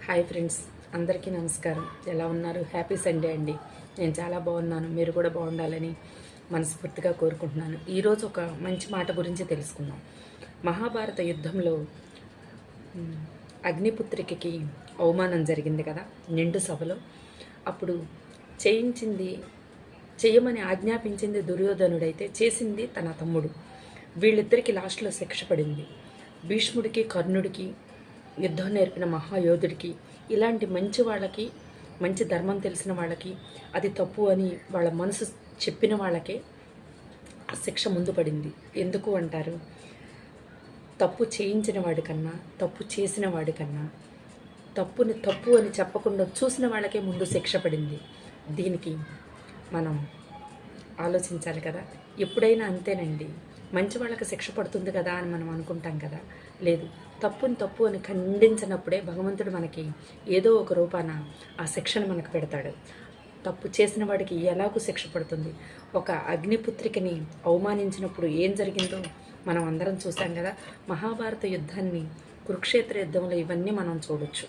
Hi friends, అందరికీ నమస్కారం. ఎలా ఉన్నారు? హ్యాపీ సండే అండి. నేను చాలా బాగున్నాను. మీరు కూడా బాగుండాలని మనస్ఫూర్తిగా కోరుకుంటున్నాను. ఈరోజు ఒక మంచి మాట గురించి తెలుసుకుందాం. మహాభారత యుద్ధంలో అగ్నిపుత్రికకి అవమానం జరిగింది కదా, నిండు సభలో. అప్పుడు చేయమని ఆజ్ఞాపించింది దుర్యోధనుడైతే చేసింది తన తమ్ముడు. వీళ్ళిద్దరికీ లాస్ట్లో శిక్ష పడింది. భీష్ముడికి, కర్ణుడికి, యుద్ధం నేర్పిన మహాయోధుడికి, ఇలాంటి మంచి వాళ్ళకి, మంచి ధర్మం తెలిసిన వాళ్ళకి అది తప్పు అని వాళ్ళ మనసు చెప్పిన వాళ్ళకే ఆ శిక్ష ముందు పడింది. ఎందుకు అంటారు? తప్పు చేయించిన వాడికన్నా, తప్పు చేసిన వాడికన్నా, తప్పుని తప్పు అని చెప్పకుండా చూసిన వాళ్ళకే ముందు శిక్ష పడింది. దీనికి మనం ఆలోచించాలి కదా. ఎప్పుడైనా అంతేనండి, మంచి వాళ్ళకి శిక్ష పడుతుంది కదా అని మనం అనుకుంటాం కదా. లేదు, తప్పుని తప్పు అని ఖండించినప్పుడే భగవంతుడు మనకి ఏదో ఒక రూపాన ఆ శిక్షను మనకు పెడతాడు. తప్పు చేసిన వాడికి ఎలాగూ శిక్ష పడుతుంది. ఒక అగ్నిపుత్రికని అవమానించినప్పుడు ఏం జరిగిందో మనం అందరం చూసాం కదా. మహాభారత యుద్ధాన్ని, కురుక్షేత్ర యుద్ధంలో ఇవన్నీ మనం చూడొచ్చు.